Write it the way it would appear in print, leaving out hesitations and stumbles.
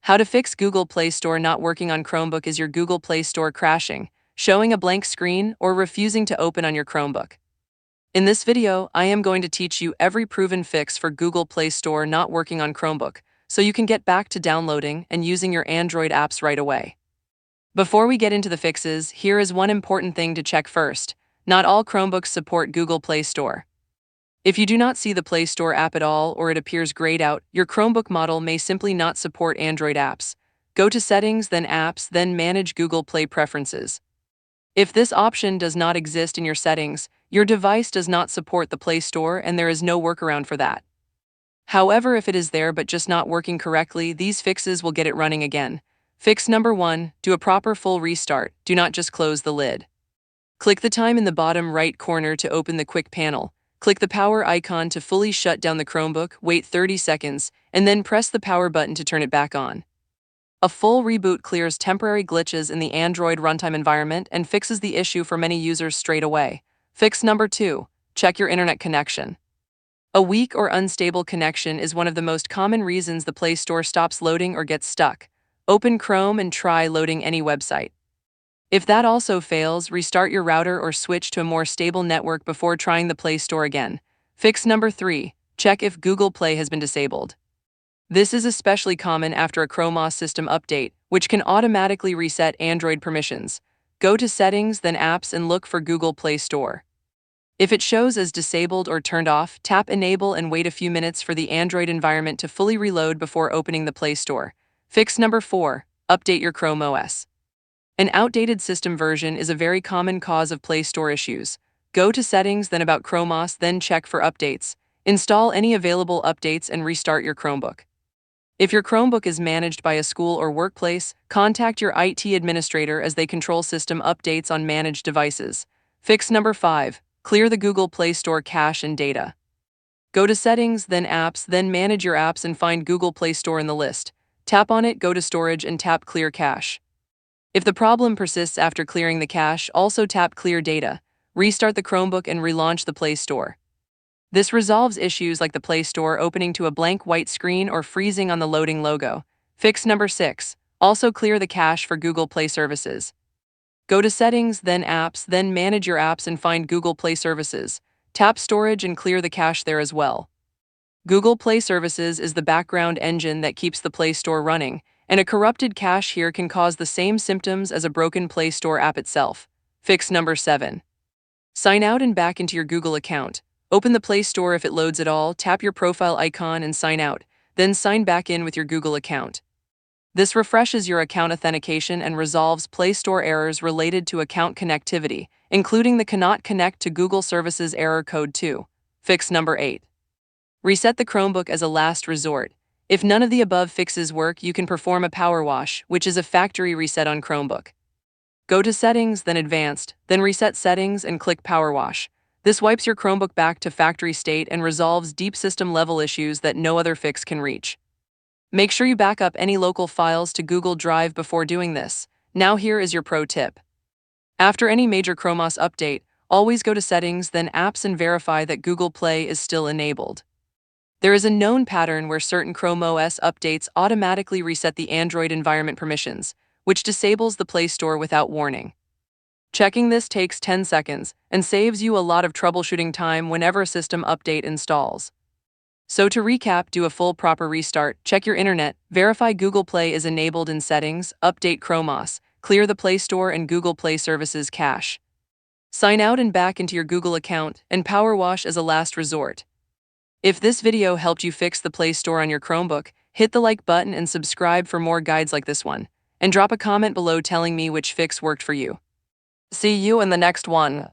How to fix Google Play Store not working on Chromebook. Is your Google Play Store crashing, showing a blank screen, or refusing to open on your Chromebook? In this video, I am going to teach you every proven fix for Google Play Store not working on Chromebook, so you can get back to downloading and using your Android apps right away. Before we get into the fixes, here is one important thing to check first. Not all Chromebooks support Google Play Store. If you do not see the Play Store app at all or it appears grayed out, your Chromebook model may simply not support Android apps. Go to Settings, then Apps, then Manage Google Play Preferences. If this option does not exist in your settings, your device does not support the Play Store and there is no workaround for that. However, if it is there but just not working correctly, these fixes will get it running again. Fix number 1, do a proper full restart. Do not just close the lid. Click the time in the bottom right corner to open the quick panel. Click the power icon to fully shut down the Chromebook, wait 30 seconds, and then press the power button to turn it back on. A full reboot clears temporary glitches in the Android runtime environment and fixes the issue for many users straight away. Fix number 2, check your internet connection. A weak or unstable connection is one of the most common reasons the Play Store stops loading or gets stuck. Open Chrome and try loading any website. If that also fails, restart your router or switch to a more stable network before trying the Play Store again. Fix number 3, check if Google Play has been disabled. This is especially common after a Chrome OS system update, which can automatically reset Android permissions. Go to Settings, then Apps, and look for Google Play Store. If it shows as disabled or turned off, tap Enable and wait a few minutes for the Android environment to fully reload before opening the Play Store. Fix number 4, update your Chrome OS. An outdated system version is a very common cause of Play Store issues. Go to Settings, then About Chrome OS, then check for updates. Install any available updates and restart your Chromebook. If your Chromebook is managed by a school or workplace, contact your IT administrator as they control system updates on managed devices. Fix number 5, clear the Google Play Store cache and data. Go to Settings, then Apps, then Manage your apps and find Google Play Store in the list. Tap on it, go to Storage, and tap Clear Cache. If the problem persists after clearing the cache, also tap Clear Data. Restart the Chromebook and relaunch the Play Store. This resolves issues like the Play Store opening to a blank white screen or freezing on the loading logo. Fix number 6, also clear the cache for Google Play Services. Go to Settings, then Apps, then Manage your apps and find Google Play Services. Tap Storage and clear the cache there as well. Google Play Services is the background engine that keeps the Play Store running, and a corrupted cache here can cause the same symptoms as a broken Play Store app itself. Fix number 7. Sign out and back into your Google account. Open the Play Store if it loads at all, tap your profile icon and sign out, then sign back in with your Google account. This refreshes your account authentication and resolves Play Store errors related to account connectivity, including the cannot connect to Google Services error code 2. Fix number 8. Reset the Chromebook as a last resort. If none of the above fixes work, you can perform a power wash, which is a factory reset on Chromebook. Go to Settings, then Advanced, then Reset Settings and click Power Wash. This wipes your Chromebook back to factory state and resolves deep system level issues that no other fix can reach. Make sure you back up any local files to Google Drive before doing this. Now here is your pro tip. After any major Chrome OS update, always go to Settings, then Apps and verify that Google Play is still enabled. There is a known pattern where certain Chrome OS updates automatically reset the Android environment permissions, which disables the Play Store without warning. Checking this takes 10 seconds and saves you a lot of troubleshooting time whenever a system update installs. So to recap, do a full proper restart, check your internet, verify Google Play is enabled in Settings, update Chrome OS, clear the Play Store and Google Play Services cache. Sign out and back into your Google account, and power wash as a last resort. If this video helped you fix the Play Store on your Chromebook, hit the like button and subscribe for more guides like this one. And drop a comment below telling me which fix worked for you. See you in the next one.